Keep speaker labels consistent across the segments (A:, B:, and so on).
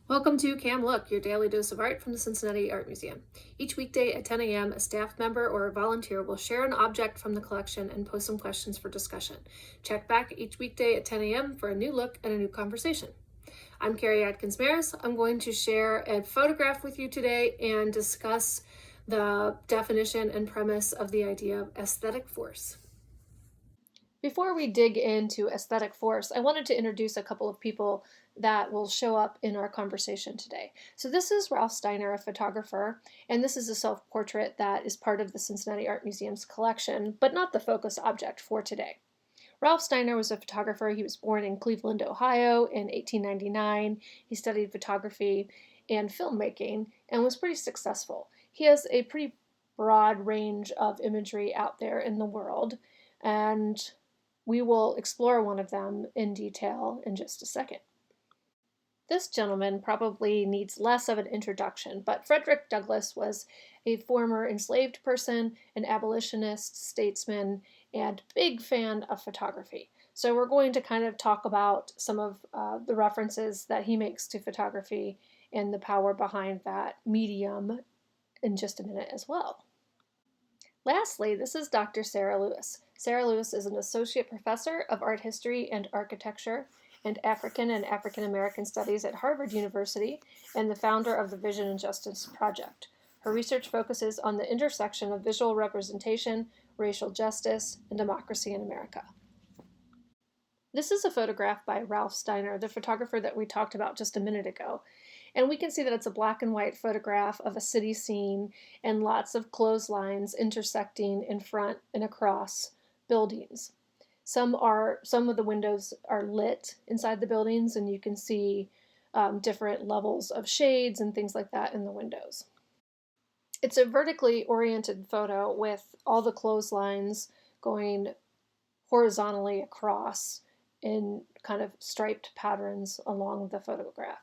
A: Welcome to Cam Look, your daily dose of art from the Cincinnati Art Museum. Each weekday at 10 a.m., a staff member or a volunteer will share an object from the collection and post some questions for discussion. Check back each weekday at 10 a.m. for a new look and a new conversation. I'm Carrie Atkins Maras. I'm going to share a photograph with you today and discuss the definition and premise of the idea of aesthetic force. Before we dig into aesthetic force, I wanted to introduce a couple of people that will show up in our conversation today. So this is Ralph Steiner, a photographer, and this is a self-portrait that is part of the Cincinnati Art Museum's collection, but not the focus object for today. Ralph Steiner was a photographer. He was born in Cleveland, Ohio in 1899. He studied photography and filmmaking and was pretty successful. He has a pretty broad range of imagery out there in the world, and we will explore one of them in detail in just a second. This gentleman probably needs less of an introduction, but Frederick Douglass was a former enslaved person, an abolitionist, statesman, and big fan of photography. So we're going to kind of talk about some of the references that he makes to photography and the power behind that medium in just a minute as well. Lastly, this is Dr. Sarah Lewis. Sarah Lewis is an associate professor of art history and architecture and African American Studies at Harvard University and the founder of the Vision and Justice Project. Her research focuses on the intersection of visual representation, racial justice, and democracy in America. This is a photograph by Ralph Steiner, the photographer that we talked about just a minute ago. And we can see that it's a black and white photograph of a city scene and lots of clotheslines intersecting in front and across buildings. Some of the windows are lit inside the buildings, and you can see different levels of shades and things like that in the windows. It's a vertically oriented photo with all the clotheslines going horizontally across in kind of striped patterns along the photograph.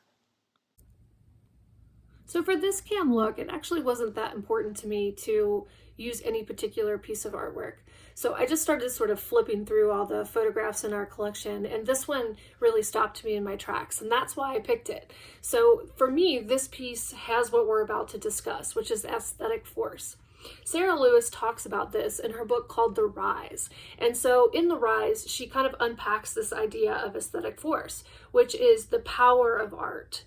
A: So for this cam look, it actually wasn't that important to me to use any particular piece of artwork. So I just started sort of flipping through all the photographs in our collection, and this one really stopped me in my tracks, and that's why I picked it. So for me, this piece has what we're about to discuss, which is aesthetic force. Sarah Lewis talks about this in her book called The Rise. And so in The Rise, she kind of unpacks this idea of aesthetic force, which is the power of art.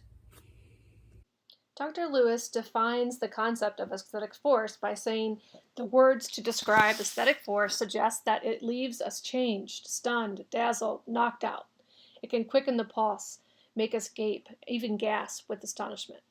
A: Dr. Lewis defines the concept of aesthetic force by saying the words to describe aesthetic force suggest that it leaves us changed, stunned, dazzled, knocked out. It can quicken the pulse, make us gape, even gasp with astonishment.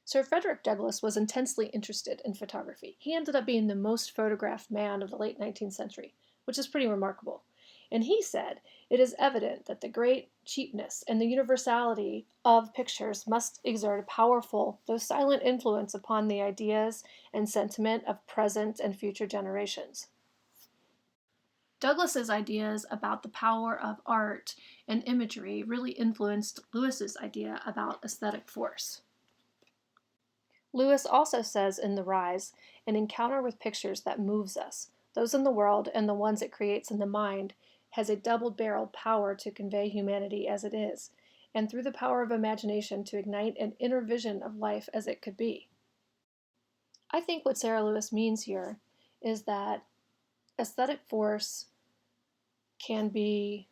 A: Sir Frederick Douglass was intensely interested in photography. He ended up being the most photographed man of the late 19th century, which is pretty remarkable. And he said, "It is evident that the great cheapness and the universality of pictures must exert a powerful, though silent influence upon the ideas and sentiment of present and future generations." Douglass's ideas about the power of art and imagery really influenced Lewis's idea about aesthetic force. Lewis also says in The Rise, "An encounter with pictures that moves us, those in the world and the ones it creates in the mind, has a double-barreled power to convey humanity as it is, and through the power of imagination to ignite an inner vision of life as it could be." I think what Sarah Lewis means here is that aesthetic force can be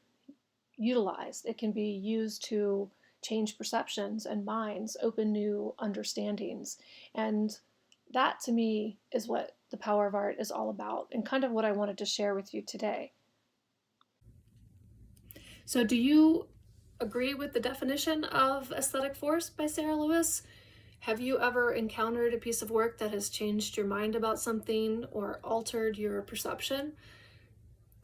A: utilized. It can be used to change perceptions and minds, open new understandings. And that, to me, is what the power of art is all about, and kind of what I wanted to share with you today. So do you agree with the definition of aesthetic force by Sarah Lewis? Have you ever encountered a piece of work that has changed your mind about something or altered your perception?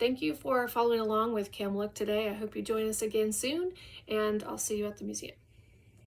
A: Thank you for following along with Cam Look today. I hope you join us again soon, and I'll see you at the museum.